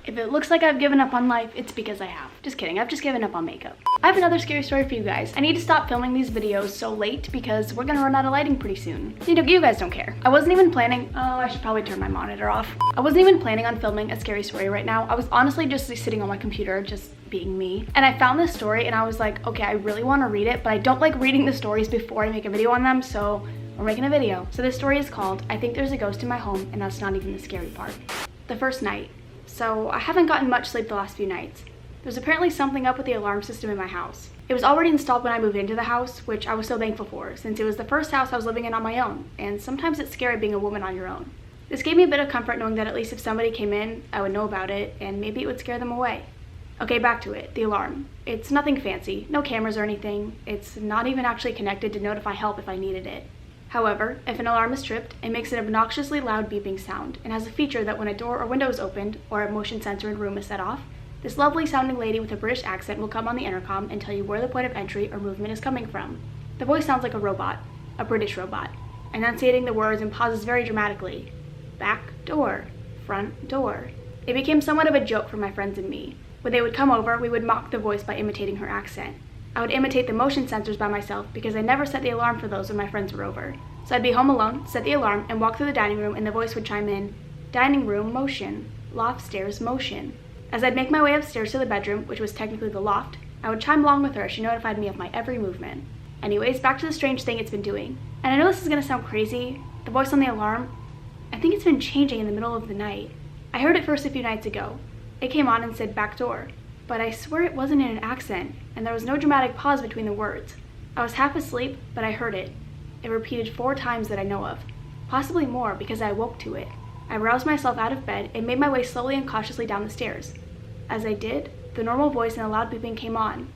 If it looks like I've given up on life, it's because I have. Just kidding, I've just given up on makeup. I have another scary story for you guys. I need to stop filming these videos so late because we're gonna run out of lighting pretty soon. You guys don't care. I wasn't even planning, I should probably turn my monitor off. I wasn't even planning on filming a scary story right now. I was honestly just sitting on my computer, just being me. And I found this story and I was like, okay, I really wanna read it, but I don't like reading the stories before I make a video on them, so we're making a video. So this story is called, I Think There's a Ghost in My Home, and that's not even the scary part. The first night. So I haven't gotten much sleep the last few nights. There's apparently something up with the alarm system in my house. It was already installed when I moved into the house, which I was so thankful for, since it was the first house I was living in on my own, and sometimes it's scary being a woman on your own. This gave me a bit of comfort knowing that at least if somebody came in, I would know about it, and maybe it would scare them away. Okay, back to it, the alarm. It's nothing fancy, no cameras or anything. It's not even actually connected to notify help if I needed it. However, if an alarm is tripped, it makes an obnoxiously loud beeping sound and has a feature that when a door or window is opened or a motion sensor in a room is set off, this lovely sounding lady with a British accent will come on the intercom and tell you where the point of entry or movement is coming from. The voice sounds like a robot, a British robot, enunciating the words and pauses very dramatically. Back door, front door. It became somewhat of a joke for my friends and me. When they would come over, we would mock the voice by imitating her accent. I would imitate the motion sensors by myself because I never set the alarm for those when my friends were over. So I'd be home alone, set the alarm, and walk through the dining room and the voice would chime in, dining room motion, loft stairs motion. As I'd make my way upstairs to the bedroom, which was technically the loft, I would chime along with her as she notified me of my every movement. Anyways, back to the strange thing it's been doing. And I know this is gonna sound crazy, the voice on the alarm, I think it's been changing in the middle of the night. I heard it first a few nights ago. It came on and said back door. But I swear it wasn't in an accent, and there was no dramatic pause between the words. I was half asleep, but I heard it. It repeated 4 times that I know of. Possibly more, because I awoke to it. I roused myself out of bed and made my way slowly and cautiously down the stairs. As I did, the normal voice and the loud beeping came on.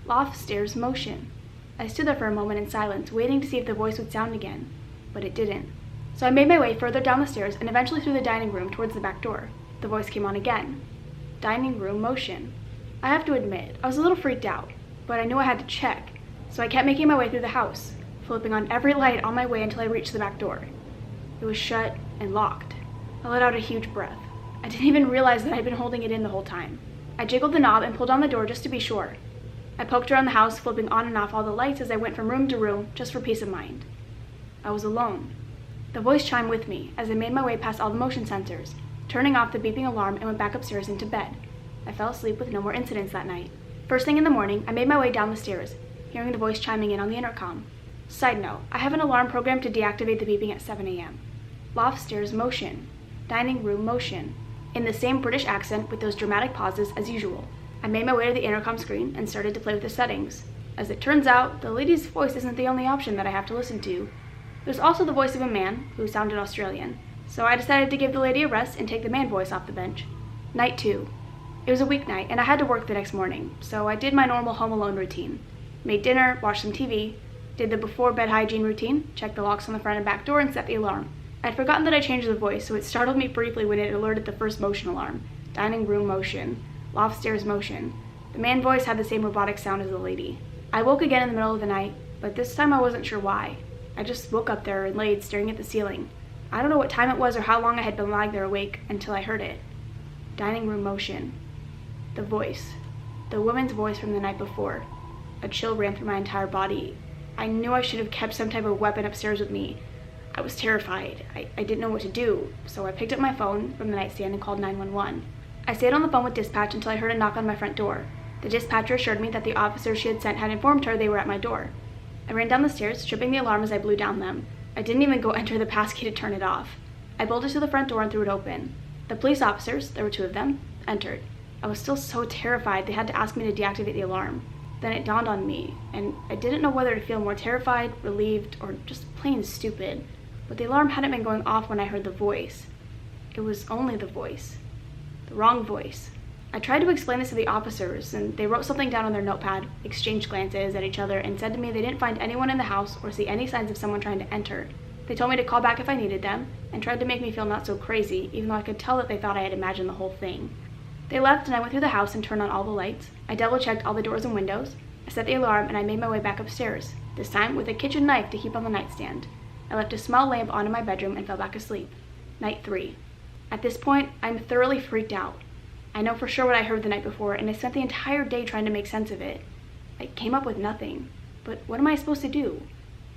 Loft stairs motion. I stood there for a moment in silence, waiting to see if the voice would sound again, but it didn't. So I made my way further down the stairs and eventually through the dining room towards the back door. The voice came on again. Dining room motion. I have to admit, I was a little freaked out, but I knew I had to check, so I kept making my way through the house, flipping on every light on my way until I reached the back door. It was shut and locked. I let out a huge breath. I didn't even realize that I'd been holding it in the whole time. I jiggled the knob and pulled on the door just to be sure. I poked around the house, flipping on and off all the lights as I went from room to room, just for peace of mind. I was alone. The voice chimed with me as I made my way past all the motion sensors, turning off the beeping alarm and went back upstairs into bed. I fell asleep with no more incidents that night. First thing in the morning, I made my way down the stairs, hearing the voice chiming in on the intercom. Side note, I have an alarm programmed to deactivate the beeping at 7 a.m. Loft stairs motion. Dining room motion. In the same British accent with those dramatic pauses as usual. I made my way to the intercom screen and started to play with the settings. As it turns out, the lady's voice isn't the only option that I have to listen to. There's also the voice of a man, who sounded Australian. So I decided to give the lady a rest and take the man voice off the bench. Night 2. It was a weeknight, and I had to work the next morning, so I did my normal home alone routine. Made dinner, watched some TV, did the before bed hygiene routine, checked the locks on the front and back door, and set the alarm. I'd forgotten that I changed the voice, so it startled me briefly when it alerted the first motion alarm. Dining room motion. Loft stairs motion. The man voice had the same robotic sound as the lady. I woke again in the middle of the night, but this time I wasn't sure why. I just woke up there and laid staring at the ceiling. I don't know what time it was or how long I had been lying there awake until I heard it. Dining room motion. The voice. The woman's voice from the night before. A chill ran through my entire body. I knew I should have kept some type of weapon upstairs with me. I was terrified. I didn't know what to do, so I picked up my phone from the nightstand and called 911. I stayed on the phone with dispatch until I heard a knock on my front door. The dispatcher assured me that the officers she had sent had informed her they were at my door. I ran down the stairs, tripping the alarm as I blew down them. I didn't even go enter the passkey to turn it off. I bolted to the front door and threw it open. The police officers, there were 2 of them, entered. I was still so terrified they had to ask me to deactivate the alarm. Then it dawned on me, and I didn't know whether to feel more terrified, relieved, or just plain stupid. But the alarm hadn't been going off when I heard the voice. It was only the voice. The wrong voice. I tried to explain this to the officers, and they wrote something down on their notepad, exchanged glances at each other, and said to me they didn't find anyone in the house or see any signs of someone trying to enter. They told me to call back if I needed them, and tried to make me feel not so crazy, even though I could tell that they thought I had imagined the whole thing. They left and I went through the house and turned on all the lights. I double-checked all the doors and windows. I set the alarm and I made my way back upstairs, this time with a kitchen knife to keep on the nightstand. I left a small lamp on in my bedroom and fell back asleep. Night 3. At this point, I'm thoroughly freaked out. I know for sure what I heard the night before, and I spent the entire day trying to make sense of it. I came up with nothing. But what am I supposed to do?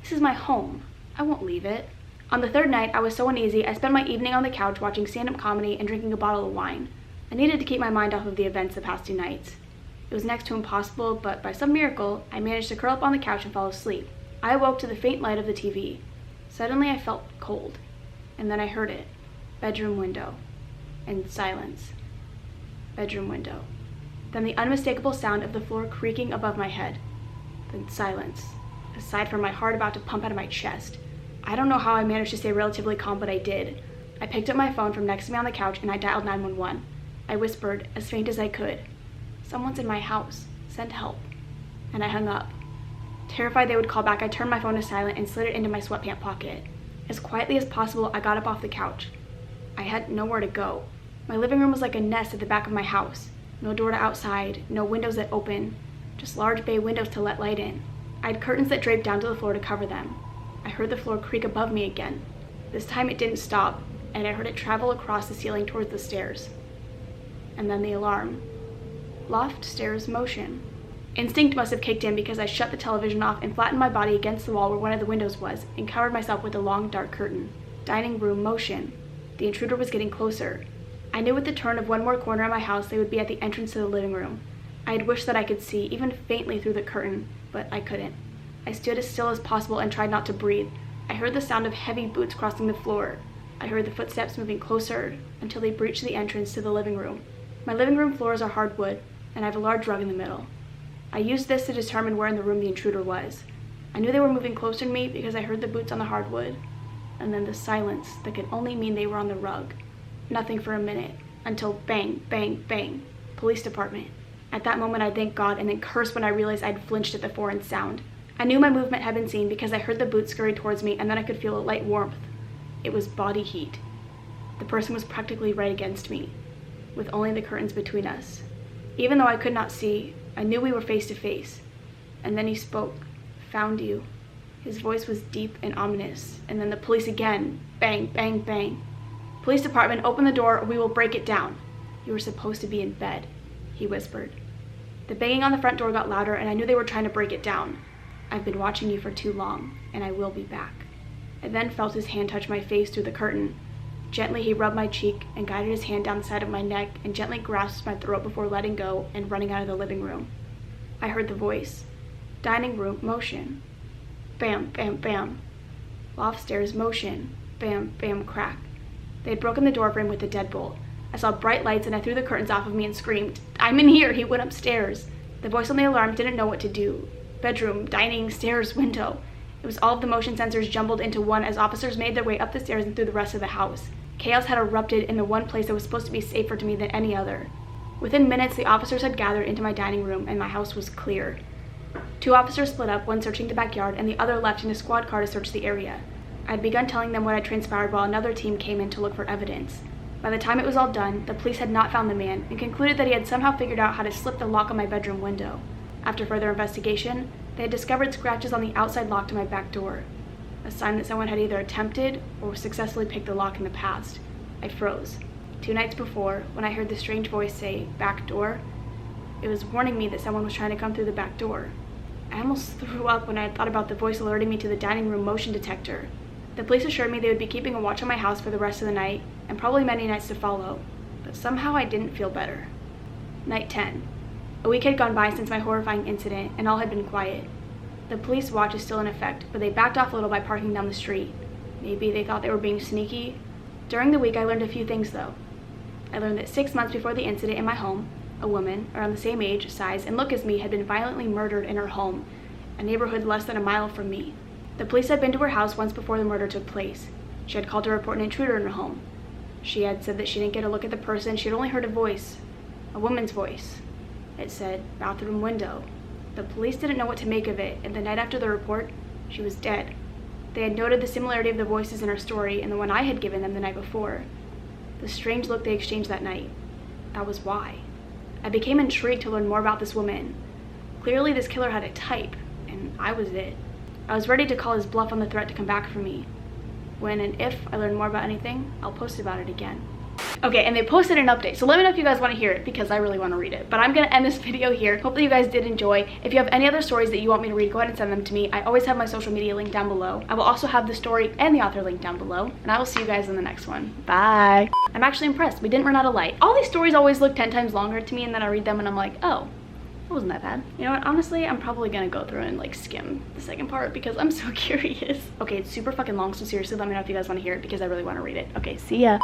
This is my home. I won't leave it. On the third night, I was so uneasy, I spent my evening on the couch watching stand-up comedy and drinking a bottle of wine. I needed to keep my mind off of the events the past 2 nights. It was next to impossible, but by some miracle, I managed to curl up on the couch and fall asleep. I awoke to the faint light of the TV. Suddenly, I felt cold. And then I heard it. Bedroom window. And silence. Bedroom window. Then the unmistakable sound of the floor creaking above my head. Then silence. Aside from my heart about to pump out of my chest. I don't know how I managed to stay relatively calm, but I did. I picked up my phone from next to me on the couch and I dialed 911. I whispered, as faint as I could, "Someone's in my house. Send help." And I hung up. Terrified they would call back, I turned my phone to silent and slid it into my sweatpant pocket. As quietly as possible, I got up off the couch. I had nowhere to go. My living room was like a nest at the back of my house. No door to outside, no windows that open, just large bay windows to let light in. I had curtains that draped down to the floor to cover them. I heard the floor creak above me again. This time it didn't stop, and I heard it travel across the ceiling towards the stairs. And then the alarm. Loft stairs motion. Instinct must have kicked in because I shut the television off and flattened my body against the wall where one of the windows was and covered myself with a long dark curtain. Dining room motion. The intruder was getting closer. I knew with the turn of one more corner of my house they would be at the entrance to the living room. I had wished that I could see, even faintly through the curtain, but I couldn't. I stood as still as possible and tried not to breathe. I heard the sound of heavy boots crossing the floor. I heard the footsteps moving closer until they breached the entrance to the living room. My living room floors are hardwood, and I have a large rug in the middle. I used this to determine where in the room the intruder was. I knew they were moving closer to me because I heard the boots on the hardwood, and then the silence that could only mean they were on the rug. Nothing for a minute, until bang, bang, bang. Police department. At that moment I thanked God and then cursed when I realized I'd flinched at the foreign sound. I knew my movement had been seen because I heard the boots scurry towards me and then I could feel a light warmth. It was body heat. The person was practically right against me, with only the curtains between us. Even though I could not see, I knew we were face to face. And then he spoke. "Found you." His voice was deep and ominous. And then the police again. Bang, bang, bang. "Police department, open the door or we will break it down. You were supposed to be in bed," he whispered. The banging on the front door got louder and I knew they were trying to break it down. "I've been watching you for too long, and I will be back." I then felt his hand touch my face through the curtain. Gently he rubbed my cheek and guided his hand down the side of my neck and gently grasped my throat before letting go and running out of the living room. I heard the voice. Dining room motion. Bam, bam, bam. Loft stairs motion. Bam, bam, crack. They had broken the door frame with the deadbolt. I saw bright lights and I threw the curtains off of me and screamed, "I'm in here!" He went upstairs. The voice on the alarm didn't know what to do. Bedroom, dining, stairs, window. It was all of the motion sensors jumbled into one as officers made their way up the stairs and through the rest of the house. Chaos had erupted in the one place that was supposed to be safer to me than any other. Within minutes, the officers had gathered into my dining room and my house was clear. 2 officers split up, one searching the backyard and the other left in a squad car to search the area. I had begun telling them what had transpired while another team came in to look for evidence. By the time it was all done, the police had not found the man and concluded that he had somehow figured out how to slip the lock on my bedroom window. After further investigation, they had discovered scratches on the outside lock to my back door, a sign that someone had either attempted or successfully picked the lock in the past. I froze. 2 nights before, when I heard the strange voice say, "back door," it was warning me that someone was trying to come through the back door. I almost threw up when I had thought about the voice alerting me to the dining room motion detector. The police assured me they would be keeping a watch on my house for the rest of the night, and probably many nights to follow, but somehow I didn't feel better. Night 10. A week had gone by since my horrifying incident, and all had been quiet. The police watch is still in effect, but they backed off a little by parking down the street. Maybe they thought they were being sneaky. During the week, I learned a few things, though. I learned that 6 months before the incident in my home, a woman, around the same age, size, and look as me, had been violently murdered in her home, a neighborhood less than a mile from me. The police had been to her house once before the murder took place. She had called to report an intruder in her home. She had said that she didn't get a look at the person, she had only heard a voice, a woman's voice. It said, "bathroom window." The police didn't know what to make of it, and the night after the report, she was dead. They had noted the similarity of the voices in her story and the one I had given them the night before. The strange look they exchanged that night. That was why. I became intrigued to learn more about this woman. Clearly this killer had a type, and I was it. I was ready to call his bluff on the threat to come back for me. When and if I learn more about anything, I'll post about it again. Okay, and they posted an update, so let me know if you guys want to hear it because I really want to read it. But I'm gonna end this video here. Hopefully you guys did enjoy. If you have any other stories that you want me to read, go ahead and send them to me. I always have my social media link down below. I will also have the story and the author link down below, and I will see you guys in the next one. Bye. I'm actually impressed. We didn't run out of light. All these stories always look 10 times longer to me, and then I read them and I'm like, oh, it wasn't that bad. You know what, honestly, I'm probably gonna go through and like skim the second part because I'm so curious. Okay, it's super fucking long, so seriously let me know if you guys want to hear it because I really want to read it. Okay, see ya.